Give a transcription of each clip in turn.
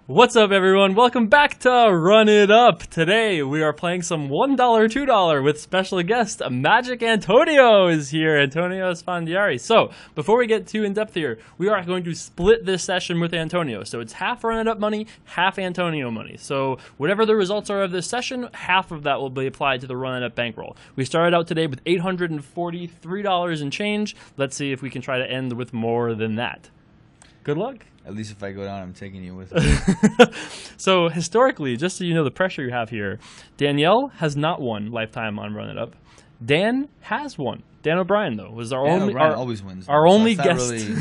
What's up, everyone? Welcome back to Run It Up. Today we are playing some $1, $2 with special guest Magic Antonio is here. Antonio Esfandiari. So before we get too in depth here, we are going to split this session with Antonio. So it's half Run It Up money, half Antonio money. So whatever the results are of this session, half of that will be applied to the Run It Up bankroll. We started out today with $843 and change. Let's see if we can try to end with more than that. Good luck. At least if I go down, I'm taking you with me. So historically, just so you know the pressure you have here, Danielle has not won lifetime on Run It Up. Dan has won. Dan O'Brien, though, was our only always wins. Our only guest. Really...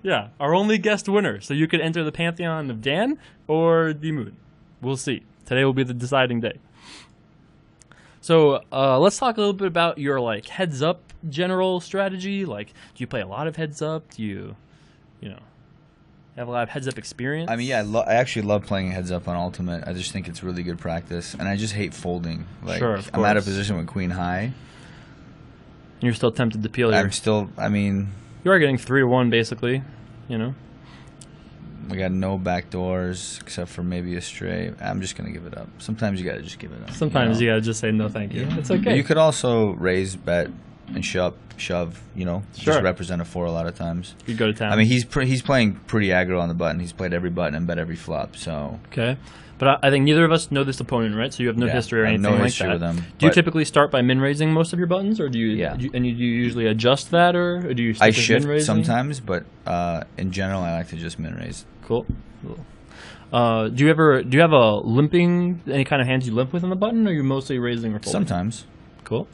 Yeah, our only guest winner. So you could enter the pantheon of Dan or the Moon. We'll see. Today will be the deciding day. So let's talk a little bit about your heads up general strategy. Like, do you play a lot of heads up? Do you have a lot of heads-up experience? I mean, yeah, I actually love playing heads-up on Ultimate. I just think it's really good practice, and I just hate folding. Sure, of course. I'm out of position with Queen High. You're still tempted to peel your... You are getting 3-1, basically, We got no back doors, except for maybe a stray. I'm just going to give it up. Sometimes you got to just give it up. Sometimes you got to just say no thank you. Yeah. It's okay. But you could also raise, bet, and shove, just represent a 4 a lot of times. You go to town. I mean, he's playing pretty aggro on the button. He's played every button and bet every flop. So okay, but I think neither of us know this opponent, right? So you have no history or anything no like history that. With them, do you typically start by min raising most of your buttons, or do you? Yeah. Do you usually adjust that, or do you? I shift sometimes, but in general, I like to just min raise. Cool. Do you have a limping, any kind of hands you limp with on the button, or are you mostly raising or folding? Sometimes. Cool.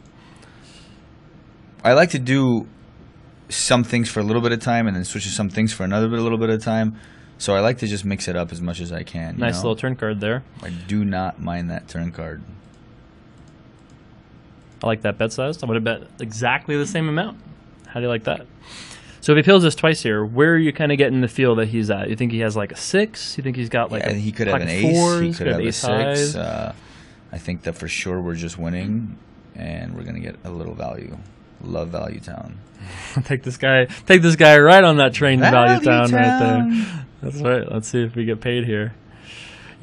I like to do some things for a little bit of time and then switch to some things for a little bit of time. So I like to just mix it up as much as I can. Nice little turn card there. I do not mind that turn card. I like that bet size. I would have bet exactly the same amount. How do you like that? So if he peels this twice here, where are you kind of getting the feel that he's at? You think he has a 6? You think he's got he could have an ace. Fours, he could have a 6. I think that for sure we're just winning, and we're going to get a little value. Love Value Town. Take this guy right on that train to Value Town right there. That's right. Let's see if we get paid here.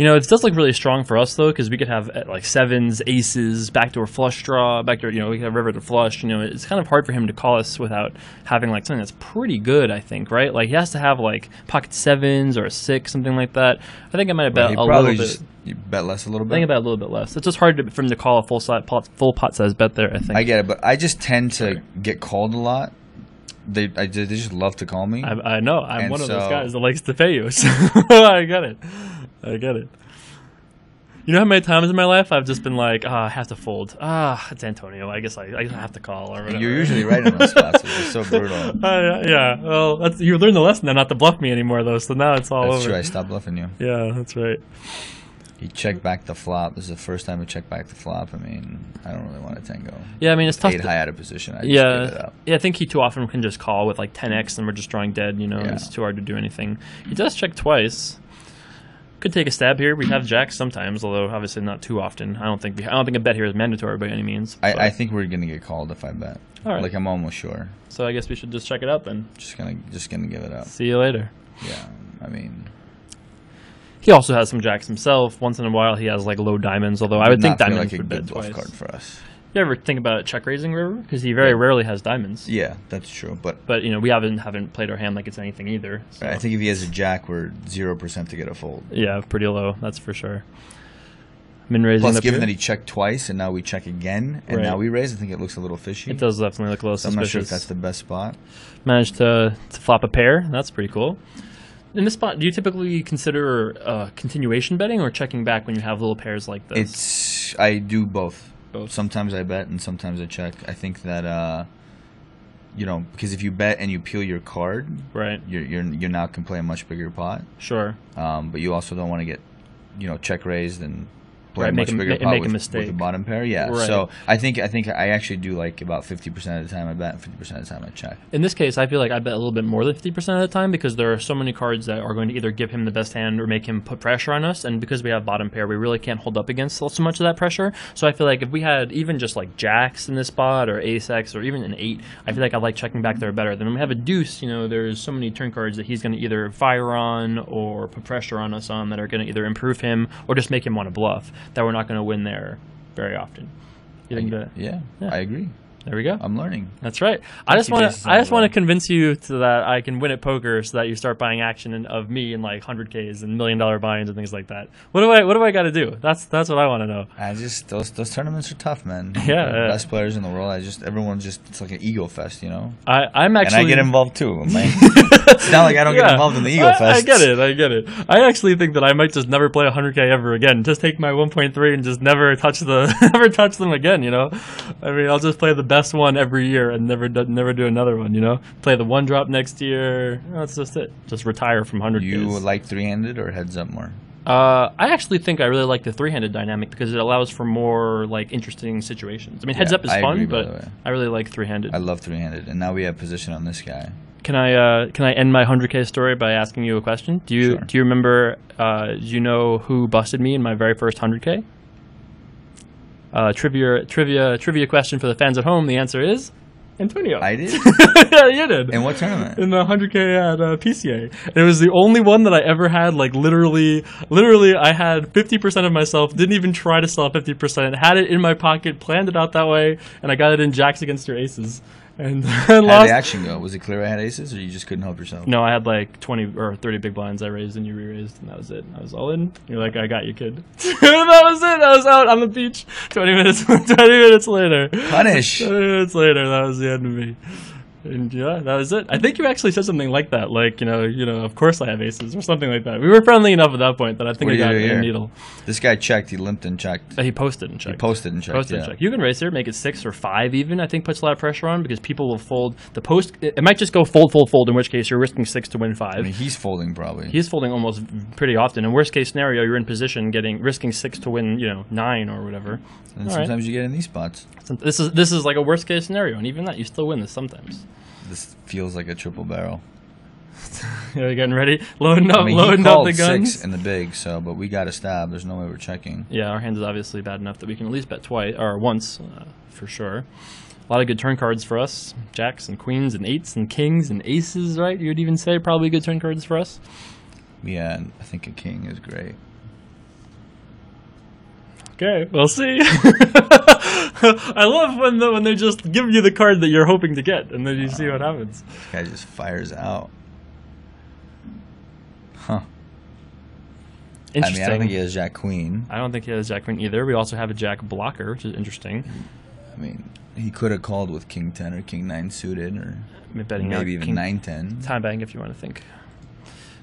It does look really strong for us, though, because we could have 7s, aces, backdoor flush draw, backdoor, we could have river to flush. It's kind of hard for him to call us without having, something that's pretty good, I think, right? He has to have, pocket 7s or a 6, something like that. I think I might have bet a little bit. You bet less a little bit? I think I bet a little bit less. It's just hard for him to call a full pot size bet there, I think. I get it, but I just tend to get called a lot. They just love to call me. I know. I'm one of those guys that likes to pay you. So I get it. You know how many times in my life I've just been I have to fold. It's Antonio. I guess I have to call or whatever. You're usually right in those spots. It's so brutal. Yeah. Well, you learned the lesson then not to bluff me anymore, though. So now it's all over. That's true. I stopped bluffing you. Yeah, that's right. He checked back the flop. This is the first time we checked back the flop. I mean, I don't really want to tango. Yeah, I mean, it's tough. 8 high out of position. I just give it up. Yeah, I think he too often can just call with 10x and we're just drawing dead. It's too hard to do anything. He does check twice. Could take a stab here. We have jacks sometimes, although obviously not too often. I don't think a bet here is mandatory by any means. I think we're gonna get called if I bet. All right. I'm almost sure. So I guess we should just check it out then. Just gonna give it up. See you later. Yeah, I mean. He also has some jacks himself. Once in a while, he has low diamonds. Although I would think diamonds would bet twice. Card for us. You ever think about check raising river? Because he very rarely has diamonds. Yeah, that's true. But we haven't played our hand like it's anything either. So. I think if he has a jack, we're 0% to get a fold. Yeah, pretty low. That's for sure. Min raising. Plus, given that he checked twice and now we check again and now we raise, I think it looks a little fishy. It does definitely look a little suspicious. I'm not sure if that's the best spot. Managed to flop a pair. That's pretty cool. In this spot, do you typically consider continuation betting or checking back when you have little pairs like this? I do both. Sometimes I bet and sometimes I check. I think that because if you bet and you peel your card, right, you now can play a much bigger pot. Sure. But you also don't want to get check raised and play Right, a much bigger pot make a with mistake. the bottom pair. Yeah. Right. So I think I actually do like about 50% of the time I bet, and 50% of the time I check. In this case, I feel like I bet a little bit more than 50% of the time because there are so many cards that are going to either give him the best hand or make him put pressure on us. And because we have bottom pair, we really can't hold up against so much of that pressure. So I feel like if we had even just like jacks in this spot or ace-x or even an 8, I feel like I like checking back there better. Then when we have a deuce, there's so many turn cards that he's going to either fire on or put pressure on us on that are going to either improve him or just make him want to bluff, that we're not going to win there very often. You think that? Yeah, I agree. There we go. I'm learning. That's right. I just want to convince you that I can win at poker, so that you start buying action of me in like 100Ks and $1 million buy-ins and things like that. What do I got to do? That's what I want to know. Those tournaments are tough, man. Yeah, best players in the world. Everyone's it's like an ego fest, I'm actually, and I get involved too. It's not like I don't get involved in the ego fest. I get it. I actually think that I might just never play 100K ever again. Just take my 1.3 and just never touch them again. I mean, I'll just play the best one every year and never do another one. Play the one drop next year. That's just it. Just retire from 100K. You like three-handed or heads up more? I actually think I really like the three-handed dynamic because it allows for more like interesting situations. I mean, heads up is fun, but I really like three-handed. I love three-handed, and now we have position on this guy. Can I end my 100K story by asking you a question? Do you remember? Do you know who busted me in my very first 100K? Trivia question for the fans at home. The answer is Antonio. I did? Yeah, you did. In what tournament? In the 100K at PCA. And it was the only one that I ever had, like literally I had 50% of myself, didn't even try to sell 50%, had it in my pocket, planned it out that way, and I got it in jacks against your aces. And how did the action go? Was it clear I had aces, or you just couldn't help yourself? No, I had like 20 or 30 big blinds I raised, and you re-raised, and that was it. I was all in. You're like, I got you, kid. That was it. I was out on the beach 20 minutes later. Punish. 20 minutes later, that was the end of me. And yeah, that was it. I think you actually said something like that, like, of course I have aces, or something like that. We were friendly enough at that point that I think I got a needle. This guy checked, he limped and checked. He posted and checked. And checked. You can raise here, make it 6 or 5 even, I think puts a lot of pressure on because people will fold. The post, it might just go fold, in which case you're risking 6 to win 5. I mean, he's folding probably. He's folding almost pretty often. In worst case scenario, you're in position risking 6 to win, 9 or whatever. And sometimes you get in these spots. This is like a worst case scenario, and even that, you still win this sometimes. This feels like a triple barrel. You're getting ready? Loading up the guns? 6 in the big, but we got to stab. There's no way we're checking. Yeah, our hand is obviously bad enough that we can at least bet twice, or once, for sure. A lot of good turn cards for us. Jacks and queens and 8s and kings and aces, right? You would even say probably good turn cards for us? Yeah, I think a king is great. Okay, we'll see. I love when they just give you the card that you're hoping to get, and then you see what happens. This guy just fires out. Huh. Interesting. I mean, I don't think he has Jack Queen. I don't think he has Jack Queen either. We also have a Jack blocker, which is interesting. I mean, he could have called with King 10 or King 9 suited, or maybe even 9-10. Time bang if you want to think.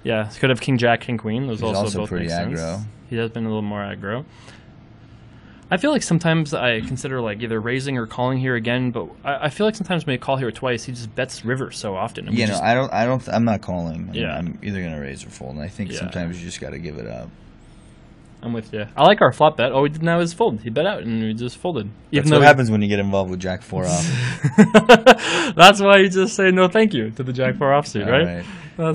Yeah, could have King Jack, King Queen. Those also both pretty make aggro. Sense. He has been a little more aggro. I feel like sometimes I consider like either raising or calling here again, but I feel like sometimes when I call here twice, he just bets river so often. I'm not calling. I'm either gonna raise or fold, and I think sometimes you just got to give it up. I'm with you. I like our flop bet. All we did now is fold. He bet out, and we just folded. That's what happens when you get involved with Jack 4 off. That's why you just say no thank you to the Jack 4 offsuit, right?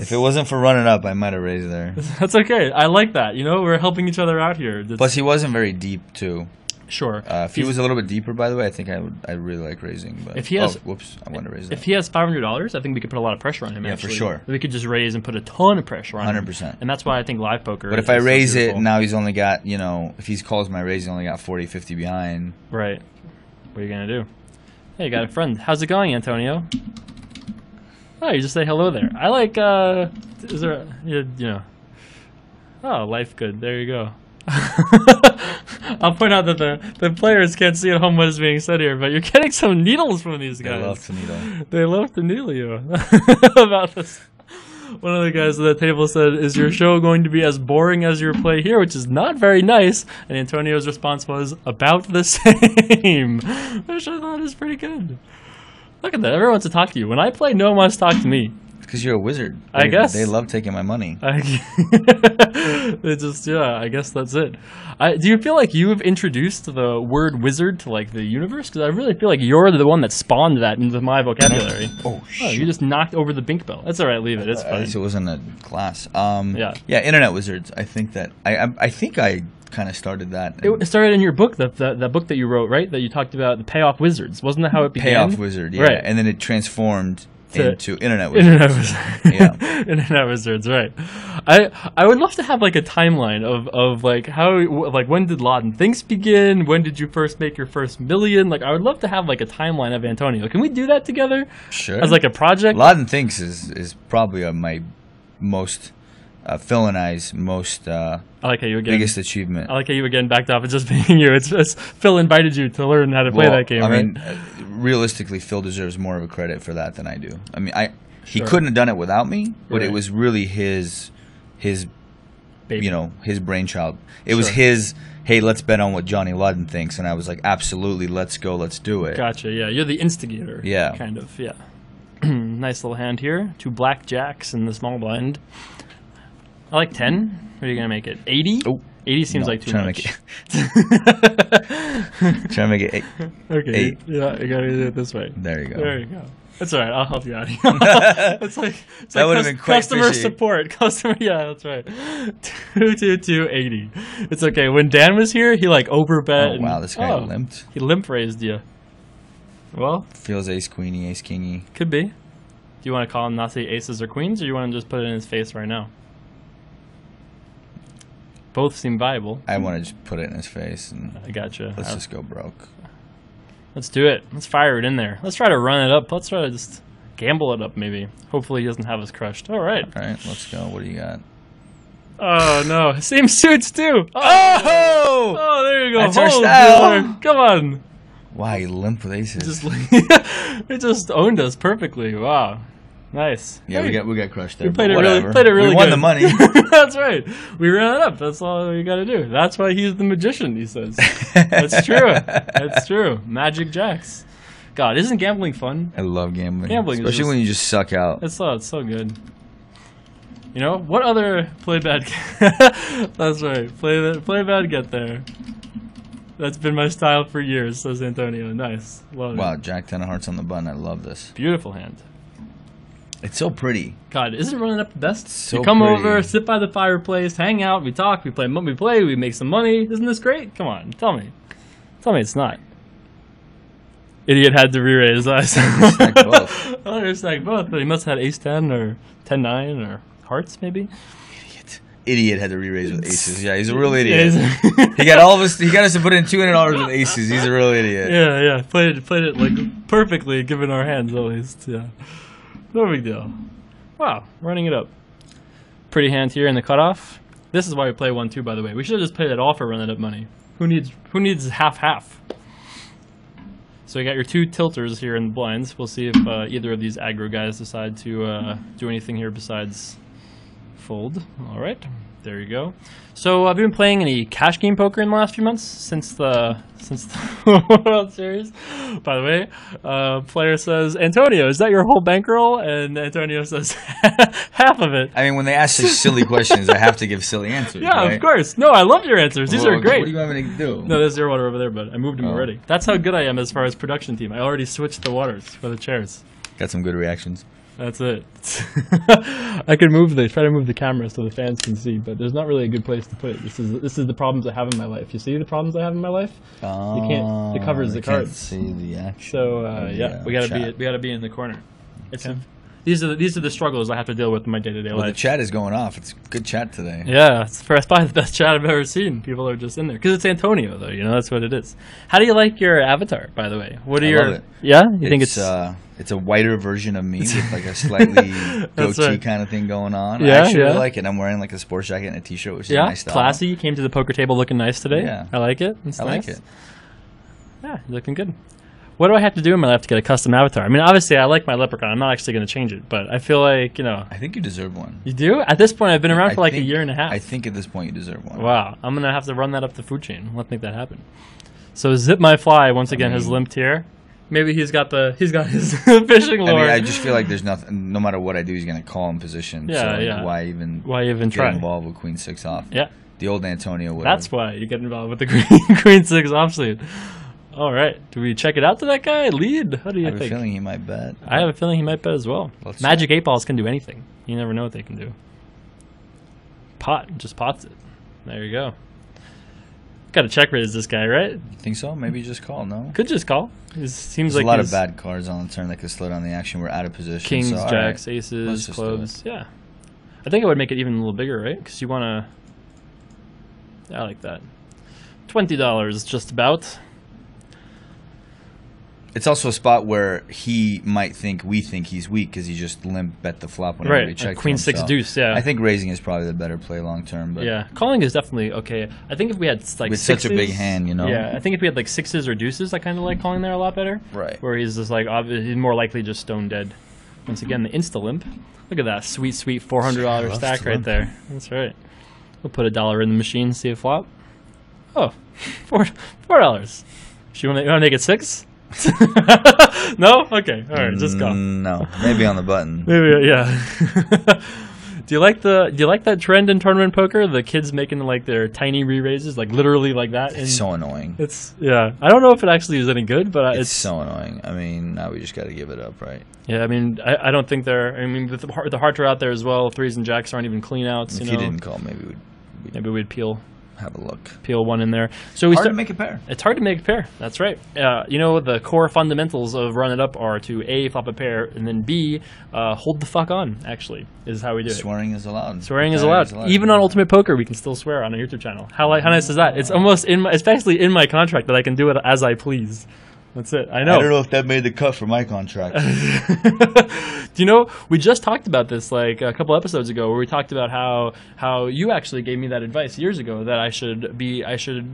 If it wasn't for running up, I might have raised there. That's okay. I like that. We're helping each other out here. Plus, he wasn't very deep, too. Sure. If he was a little bit deeper, by the way, I think I really like raising. But if he has, I want to raise that. If he has $500, I think we could put a lot of pressure on him. Yeah, actually. for sure. We could just raise and put a ton of pressure on 100%. him. And that's why I think live poker. But if I raise it, now he's only got if he calls my raise, he's only got 40, 50 behind. Right. What are you gonna do? Hey, you got a friend. How's it going, Antonio? Oh, you just say hello there. I like. Is there? Oh, life good. There you go. I'll point out that the players can't see at home what is being said here, but you're getting some needles from these guys. They love to needle. They love to needle you about this. One of the guys at the table said, "Is your show going to be as boring as your play here?" Which is not very nice. And Antonio's response was, "About the same," which I thought is pretty good. Look at that. Everyone wants to talk to you. When I play, no one wants to talk to me. Because you're a wizard. I guess. They love taking my money. It just, yeah, I guess that's it. Do you feel like you have introduced the word wizard to like the universe? Because I really feel like you're the one that spawned that into my vocabulary. Oh, shit. You just knocked over the bink bell. That's all right, leave it. It's fine. It wasn't a class. Yeah, internet wizards. I think that I think I kind of started that. It started in your book, that book that you wwrote, right? That you talked about the payoff wizards. Wasn't that how it began? Payoff wizard, yeah. Right. And then it transformed into internet wizards. Internet wizards. Yeah. Internet wizards, right. I would love to have like a timeline of like how, like when did Laden Thinks begin? When did you first make your first million? Like I would love to have like a timeline of Antonio. Can we do that together? Sure. As like a project? Laden Thinks is probably my most Phil and I's most I like how you again biggest achievement. I like how you again backed off. It's just being you. It's Phil invited you to learn how to play that game. I right? mean, realistically, Phil deserves more of a credit for that than I do. I mean, he Sure. couldn't have done it without me, but Right. it was really his Baby. his brainchild. It was his. Hey, let's bet on what Johnny Laden thinks, and I was like, absolutely, let's go, let's do it. Gotcha. Yeah, you're the instigator. Yeah. Kind of. Yeah. Nice little hand here. 2 black jacks in the small blind. I like 10. What are you gonna make it? 80? Oh, 80 seems no, like too trying much. Trying to make it 8. Okay. 8. Yeah, you gotta do it this way. There you go. There you go. That's all right. I'll help you out. It's like That would have been quite customer fishy. support. Yeah, that's right. 22280. It's okay. When Dan was here, he like overbet. Oh, wow, this guy limped. He limp raised you. Well, Feels ace queeny, ace kingy. could be. Do you want to call him not say aces or queens, or you want to just put it in his face right now? Both seem viable. I want to just put it in his face and I gotcha. let's just go broke. Let's do it. Let's fire it in there. Let's try to run it up. Let's try to just gamble it up, maybe. Hopefully he doesn't have us crushed. All right. All right, let's go. What do you got? Oh, no. Same suits, too. Oh! Oh, there you go. That's our Hold, style. dealer. Come on. Wow, you limp with aces. It just owned us perfectly. Wow. Nice. Yeah, Hey, we got crushed there. We played but it whatever. really We won good. the money. That's right. We ran it up. That's all you got to do. That's why he's the magician, he says. That's true. That's true. Magic jacks. God, isn't gambling fun? I love gambling. Gambling is Especially just- when you just suck out. It's so good. You know, what other play bad... That's right. Play bad, get there. That's been my style for years, says Antonio. Nice. Love Wow, it. Jack 10 of hearts on the button. I love this. Beautiful hand. It's so pretty. God, isn't running up the best? So you come pretty. over, sit by the fireplace, hang out, we talk, we play, we make some money. Isn't this great? Come on, tell me. Tell me it's not. Idiot had to re-raise us. Stack both. Oh, you stacked both, but he must have had ace 10 or 10-9 or hearts, maybe. Idiot had to re-raise with aces. Yeah, he's a real idiot. He got all of us. He got us to put in $200 with aces. He's a real idiot. Yeah. Played it like perfectly, given our hands at least. Yeah. No big deal. Wow, running it up. Pretty hand here in the cutoff. This is why we play 1-2, by the way. We should have just played it all for running up money. Who needs half? So you got your 2 tilters here in the blinds. We'll see if either of these aggro guys decide to do anything here besides fold. All right, there you go. So have you been playing any cash game poker in the last few months since the World Series? By the way, player says, Antonio, is that your whole bankroll? And Antonio says, half of it. I mean, when they ask such silly questions, I have to give silly answers. Yeah, right? of course. No, I love your answers. These Well, are great. What do you want me to do? No, there's zero water over there, but I moved them Oh. already. That's how good I am as far as production team. I already switched the waters for the chairs. Got some good reactions. That's it. I could try to move the camera so the fans can see, but there's not really a good place to put it. This is the problems I have in my life. You see the problems I have in my life? You can't. It covers the Can't cards. see the action. So Yeah, we gotta chat. be in the corner. These are the struggles I have to deal with in my day-to-day Well, the life. chat is going off. It's good chat today. Yeah, it's probably the best chat I've ever seen. People are just in there because it's Antonio, though. You know, that's what it is. How do you like your avatar, by the way? What are I your? love it. Yeah, you think it's it's a whiter version of me with like a slightly That's goatee right. kind of thing going on. Yeah, I actually really yeah. like it. I'm wearing like a sports jacket and a t-shirt, which is yeah, my style. classy. You came to the poker table looking nice today. Yeah. I like it. It's I nice. like it. Yeah, you're looking good. What do I have to do in my life to get a custom avatar? I mean, obviously, I like my leprechaun. I'm not actually going to change it, but I feel like, you know. I think you deserve one. You do? At this point, I've been around I for like think- a year and a half. I think at this point you deserve one. Wow. I'm going to have to run that up the food chain. Let's make that happen. So Zip My Fly, once again, has mean- limped here. Maybe he's got his fishing lure. I mean, I just feel like there's nothing. No matter what I do, he's gonna call in position. Yeah, so like, yeah. Why even get try involved with Queen 6 off? Yeah. The old Antonio would. That's why you get involved with the Queen 6 offsuit. All right. Do we check it out to that guy? Lead? How do you think? I have a feeling he might bet. I have a feeling he might bet as well. Magic 8 balls can do anything. You never know what they can do. Just pots it. There you go. Got to check raise this guy, right? You think so? Maybe just call, no? Could just call. There's like a lot of bad cards on the turn that could slow down the action. We're out of position. Kings, so, jacks, right. aces, clubs. Yeah. I think it would make it even a little bigger, right? Because you want to... I like that. $20 just about. It's also a spot where we think he's weak because he just limp bet the flop whenever we check. Queen 6 deuce, yeah. I think raising is probably the better play long term. But yeah, calling is definitely okay. I think if we had like with sixes, such a big hand, you know. Yeah, I think if we had like sixes or deuces, I kind of like calling there a lot better. Right. Where he's just like he's more likely just stone dead. Once again, the insta limp. Look at that sweet $400 stack right there. That's right. We'll put $1 in the machine, see a flop. Oh, $4. You want to make it 6? No? Okay. All right. Just go. No. Maybe on the button. Maybe. Yeah. Do you like that trend in tournament poker? The kids making like their tiny re-raises, like literally like that. It's so annoying. Yeah. I don't know if it actually is any good, but it's so annoying. I mean, now we just got to give it up, right? Yeah. I mean, I don't think they're. I mean, the hearts are out there as well. Threes and jacks aren't even clean outs. If you didn't call, maybe we'd peel. Have a look. Peel one in there. So hard to make a pair. It's hard to make a pair. That's right. You know, the core fundamentals of Run It Up are to A, flop a pair, and then B, hold the fuck on, actually, is how we do it. Swearing is allowed. Swearing is allowed. Even on Ultimate Poker, we can still swear on our YouTube channel. How nice is that? It's almost it's basically in my contract that I can do it as I please. That's it. I know. I don't know if that made the cut for my contract. Do you know, we just talked about this like a couple episodes ago where we talked about how you actually gave me that advice years ago that I should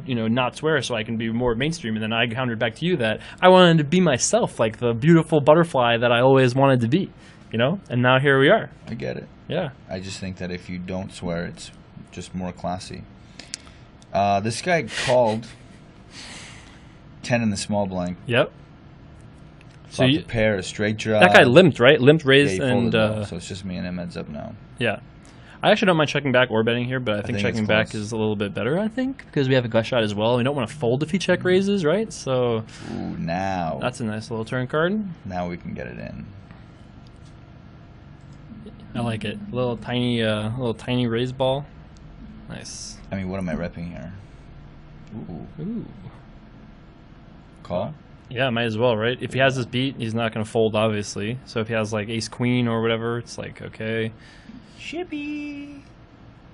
not swear so I can be more mainstream, and then I countered back to you that I wanted to be myself, like the beautiful butterfly that I always wanted to be, you know? And now here we are. I get it. Yeah. I just think that if you don't swear, it's just more classy. This guy called 10 in the small blank. Yep. So a pair, a straight draw. That guy limped, right? Limped, raised, and so it's just me and him heads up now. Yeah. I actually don't mind checking back or betting here, but I think checking back is a little bit better, I think, because we have a gut shot as well. We don't want to fold if he check raises, right? So ooh, now. That's a nice little turn card. Now we can get it in. I like it. A little tiny raise ball. Nice. I mean, what am I repping here? Ooh. Call? Yeah, might as well, right? If he has this beat, he's not going to fold, obviously. So if he has like ace queen or whatever, it's like, okay. Shippy.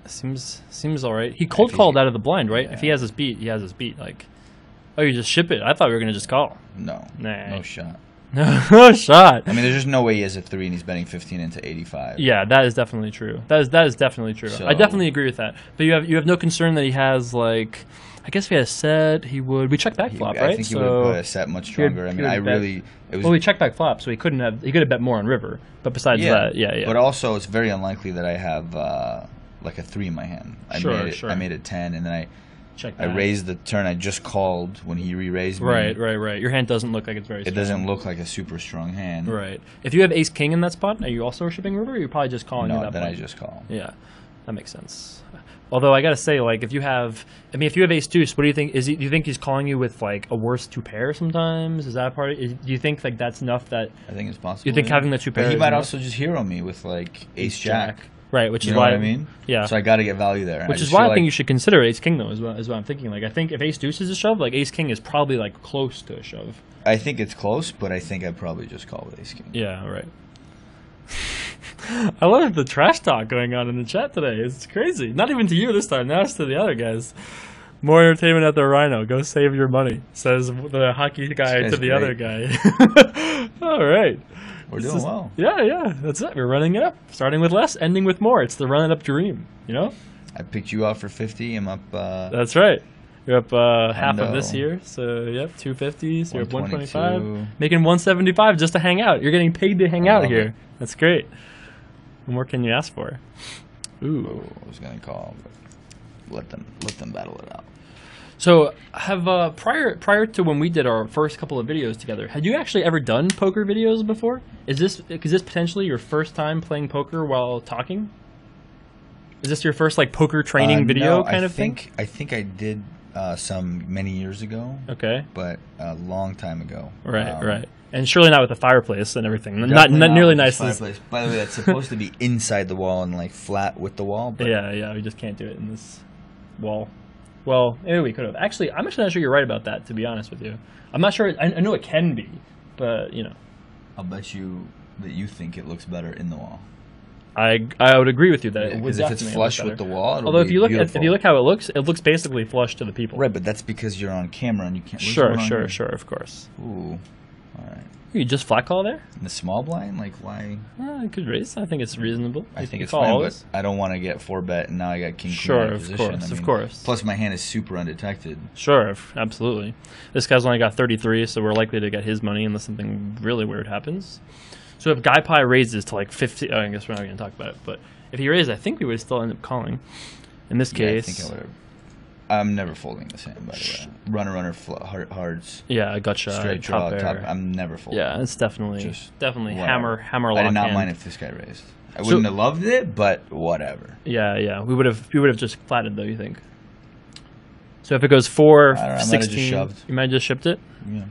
Seems all right. He cold called out of the blind, right? Yeah. If he has this beat, he has this beat. Like, oh, you just ship it. I thought we were going to just call. No. Nah. No shot. No shot. I mean, there's just no way he has a 3 and he's betting 15 into 85. Yeah, that is definitely true. That is definitely true. So, I definitely agree with that. But you have no concern that he has like. I guess if he had a set, he would. We checked back flop, right? I think he would have put a set much stronger. Well, we checked back flop, so he could have bet more on river. But besides that, yeah. But also, it's very unlikely that I have like a 3 in my hand. I made a 10, and then I raised the turn. I just called when he re-raised me. Right. Your hand doesn't look like it's very strong. It doesn't look like a super strong hand. Right. If you have ace king in that spot, are you also shipping river, or are you probably just calling at that point? No, then I just call. Yeah, that makes sense. Although I gotta say, like, if you have ace deuce, what do you think? Do you think he's calling you with like a worse 2 pair sometimes? Is that part? Do you think like that's enough that? I think it's possible. You think having the 2 pair? But he might also just hero me with like ace jack. Right, which is why. What I mean? Yeah. So I got to get value there. Which is why I think you should consider ace king though. Is what I'm thinking. Like I think if ace deuce is a shove, like ace king is probably like close to a shove. I think it's close, but I think I'd probably just call with ace king. Yeah. Right. I love the trash talk going on in the chat today. It's crazy. Not even to you this time. Now it's to the other guys. More entertainment at the Rhino. Go save your money, says the hockey guy to the other guy. All right. We're doing well. Yeah. That's it. We're running it up. Starting with less, ending with more. It's the run it up dream, you know? I picked you out for 50. I'm up. That's right. You're up half of this here. So, yep, 250. So you're up 125. Making 175 just to hang out. You're getting paid to hang out here. That's great. What more can you ask for? Ooh. I was going to call. But let them battle it out. So, have prior to when we did our first couple of videos together, had you actually ever done poker videos before? Is this potentially your first time playing poker while talking? Is this your first like poker training video kind of thing? I think I did some many years ago. Okay, but a long time ago. Right. And surely not with a fireplace and everything. Not nearly nice as. By the way, that's supposed to be inside the wall and like flat with the wall. But Yeah. We just can't do it in this wall. Well, maybe we could have. Actually, I'm actually not sure you're right about that, to be honest with you. I'm not sure. I know it can be, but, you know. I'll bet you that you think it looks better in the wall. I would agree with you that it would definitely if it's flush with the wall, it'll although be beautiful. if you look how it looks basically flush to the people. Right, but that's because you're on camera and you can't. Sure, of course. Ooh, all right. You just flat call there? In the small blind, like why? I could raise. I think it's reasonable. I think it's fine, but I don't want to get 4-bet and now I got king queen out of position. Of course. Plus, my hand is super undetected. Sure, absolutely. This guy's only got 33, so we're likely to get his money unless something really weird happens. So if Guy Pie raises to like 50, I guess we're not going to talk about it, but if he raises, I think we would still end up calling. In this case, I think I would have. I'm never folding this hand, by the way. Runner, hearts. Yeah, gotcha. Straight draw, top. I'm never folding. Yeah, it's definitely hammer lock. I did not mind if this guy raised. I wouldn't have loved it, but whatever. Yeah. We would have just flatted though. You think? So if it goes 4, 16, you might have just shipped it. Yeah.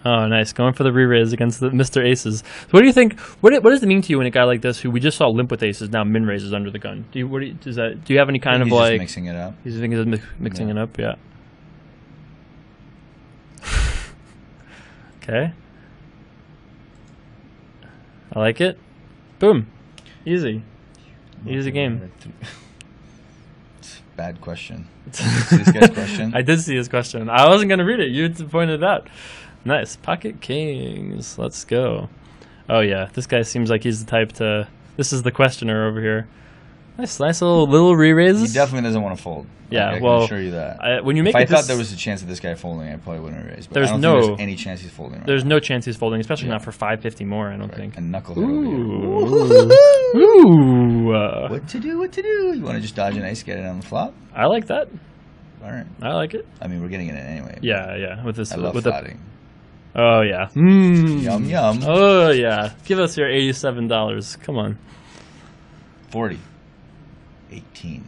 Oh, nice. Going for the re-raise against the Mr. Aces. So what do you think? What does it mean to you when a guy like this, who we just saw limp with aces, now min raises under the gun? Do you have any kind of like? He's mixing it up. He's mixing it up. Yeah. Okay. I like it. Boom. Easy game. Bad question. Did you see this guy's question? I did see his question. I wasn't going to read it. You pointed it out. Nice. Pocket kings. Let's go. Oh, yeah. This guy seems like he's the type to... This is the questioner over here. Nice little re-raises. He definitely doesn't want to fold. Yeah, I can assure you that. If I thought there was a chance of this guy folding, I probably wouldn't have raised. But I don't think there's any chance he's folding right There's no chance he's folding, especially not for 550 more, I don't think. And knucklehead over here. Ooh. What to do? You want to just dodge an ace, get it on the flop? I like that. All right. I like it. I mean, we're getting it anyway. Yeah. With this, I love flatting. Oh, yeah. Yum, yum. Oh, yeah. Give us your $87. Come on. 40. 18.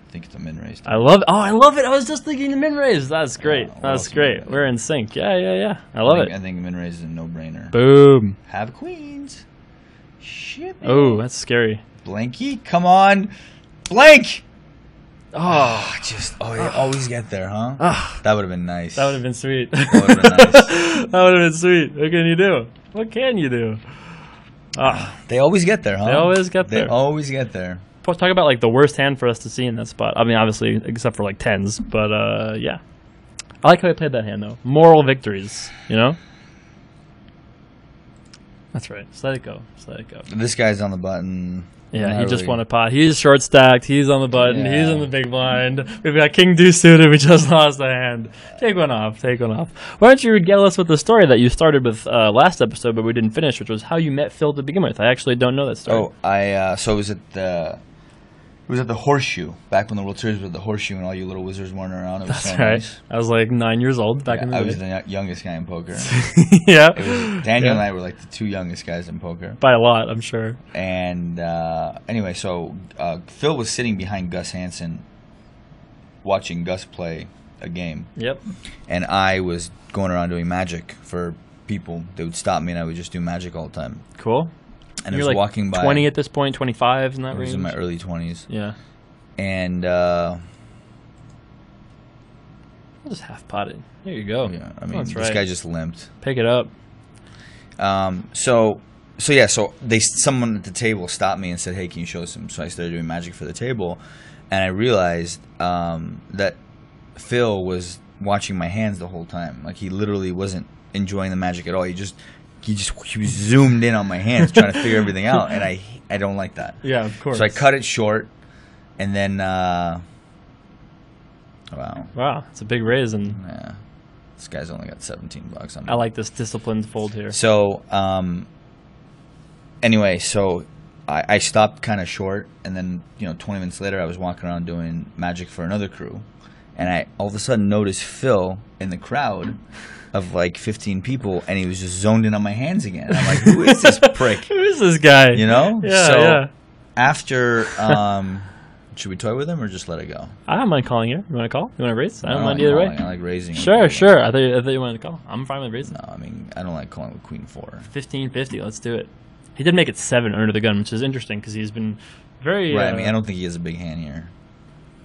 I think it's a min raise. I love it. I was just thinking the min raise. That's great. That's great. We're in sync. Yeah. I love it. I think min raise is a no-brainer. Boom. Have queens. Shit. Oh, that's scary. Blanky, come on. Blank. They always get there, huh? That would have been nice. That would have been sweet. That would have been nice. That would have been sweet. What can you do? What can you do? They always get there, huh? They always get there. They always get there. Talk about like the worst hand for us to see in that spot. I mean, obviously, except for like tens, but yeah. I like how he played that hand though. Moral victories, you know. That's right. Just let it go. This guy's on the button. Yeah, he just won a pot. He's short stacked. He's on the button. Yeah. He's in the big blind. We've got King Deuce suited. We just lost a hand. Take one off. Why don't you regale us with the story that you started with last episode, but we didn't finish, which was how you met Phil to begin with. I actually don't know that story. So it was at the Horseshoe, back when the World Series was at the Horseshoe and all you little wizards weren't around. It was That's right. Nice. I was like 9 years old back in the day. I was the youngest guy in poker. Yeah. Daniel and I were like the two youngest guys in poker. By a lot, I'm sure. And anyway, so Phil was sitting behind Gus Hansen watching Gus play a game. Yep. And I was going around doing magic for people. They would stop me and I would just do magic all the time. Cool. And I was like walking by. 20 at this point, 25 in that range? I was in my early 20s. Yeah. And I'll just half pot it. There you go. Yeah, I mean, this guy just limped. Pick it up. So someone at the table stopped me and said, "Hey, can you show us some?" So I started doing magic for the table, and I realized that Phil was watching my hands the whole time. Like he literally wasn't enjoying the magic at all. He was zoomed in on my hands trying to figure everything out, and I don't like that. Yeah, of course. So I cut it short, and then wow, it's a big raise, and this guy's only got $17 on me. I like this disciplined fold here. So anyway, so I stopped kind of short, and then 20 minutes later, I was walking around doing magic for another crew, and I all of a sudden noticed Phil in the crowd of like 15 people, and he was just zoned in on my hands again. And I'm like, who is this prick? Who is this guy? Yeah, yeah. After, should we toy with him or just let it go? I don't mind calling you. You want to call? You want to raise? I don't mind either way. I like raising. Sure. I thought you wanted to call. I'm fine with raising. No, I mean, I don't like calling with queen 4. 1550. Let's do it. He did make it 7 under the gun, which is interesting because he's been very. Right. I mean, I don't think he has a big hand here.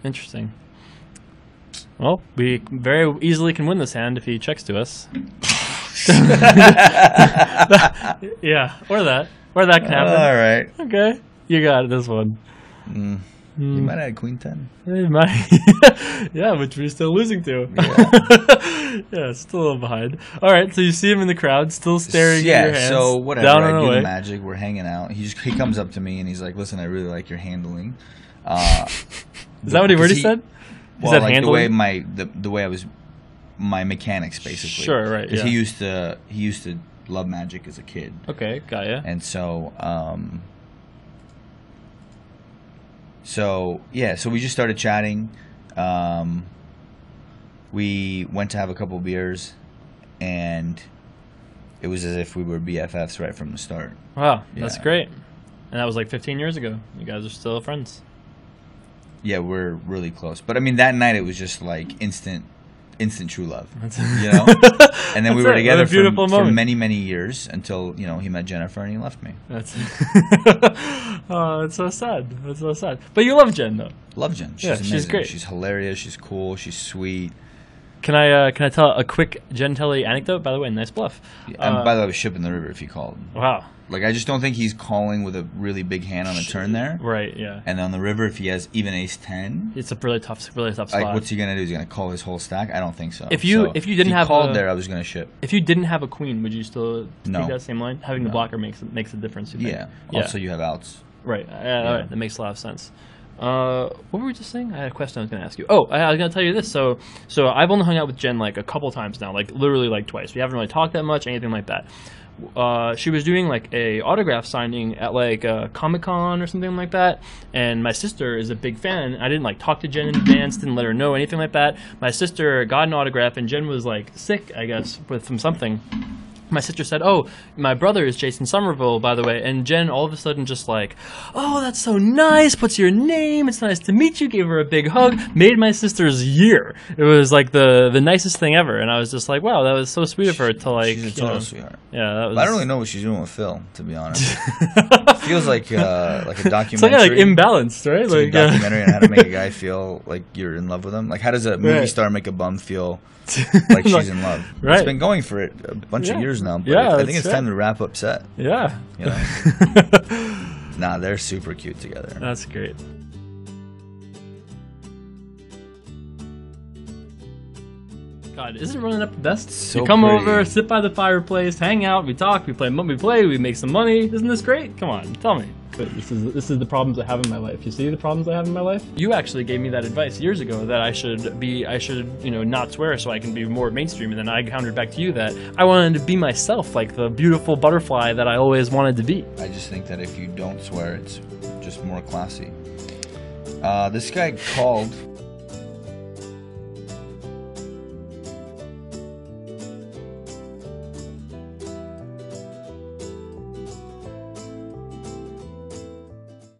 Interesting. Well, we very easily can win this hand if he checks to us. Yeah, or that can happen. All right. Okay, you got this one. You might have had queen 10. It might. Yeah, which we're still losing to. Yeah, still a little behind. All right, so you see him in the crowd, still staring at your hands. So whatever. Down I and do away. the magic. We're hanging out. He comes up to me and he's like, "Listen, I really like your handling." Is that what he already said? Well, like handling? the way I was, my mechanics basically. Sure, right. Yeah. He used to love magic as a kid. Okay, got ya. And so so we just started chatting. We went to have a couple beers, and it was as if we were BFFs right from the start. Wow, that's great. And that was like 15 years ago. You guys are still friends. Yeah, we're really close. But I mean, that night it was just like instant true love. And then we were together for many, many years until he met Jennifer and he left me. That's oh, it's so sad. It's so sad. But you love Jen though. Love Jen. She's amazing. She's great. She's hilarious. She's cool. She's sweet. Can I tell a quick Jen Telly anecdote? By the way, nice bluff. And by the way, I was shipping the river if he called. Wow. Like, I just don't think he's calling with a really big hand on a turn there. Right, yeah. And on the river, if he has even ace 10, it's a really tough spot. Like, what's he gonna do? Is he gonna call his whole stack? I don't think so. If you didn't have called there, I was gonna ship. If you didn't have a queen, would you still take that same line? Having the blocker makes a difference. Yeah. Also, you have outs. Right. All right. That makes a lot of sense. What were we just saying? I had a question I was going to ask you. Oh, I was going to tell you this. So I've only hung out with Jen like a couple times now, like literally like twice. We haven't really talked that much, anything like that. She was doing like a autograph signing at like Comic-Con or something like that, and my sister is a big fan. I didn't like talk to Jen in advance, didn't let her know anything like that. My sister got an autograph, and Jen was like sick, I guess, from something. My sister said, "Oh, my brother is Jason Somerville, by the way." And Jen all of a sudden just like, "Oh, that's so nice. What's your name? It's nice to meet you." Gave her a big hug. Made my sister's year. It was like the nicest thing ever. And I was just like, wow, that was so sweet of her to like. She's a total sweetheart. Yeah, that was. I don't really know what she's doing with Phil, to be honest. Feels like a documentary. It's like imbalanced, right? It's like a documentary on how to make a guy feel like you're in love with him. Like, how does a movie star make a bum feel like she's in love? Right. It's been going for a bunch of years now, but I think it's time to wrap up set. Yeah. Nah, they're super cute together. That's great. God, isn't running up the best? So you come pretty. over, sit by the fireplace, hang out, we talk, we play, we make some money. Isn't this great? Come on, tell me. But this is the problems I have in my life. You see the problems I have in my life? You actually gave me that advice years ago that I should not swear so I can be more mainstream, and then I countered back to you that I wanted to be myself, like the beautiful butterfly that I always wanted to be. I just think that if you don't swear, it's just more classy. This guy called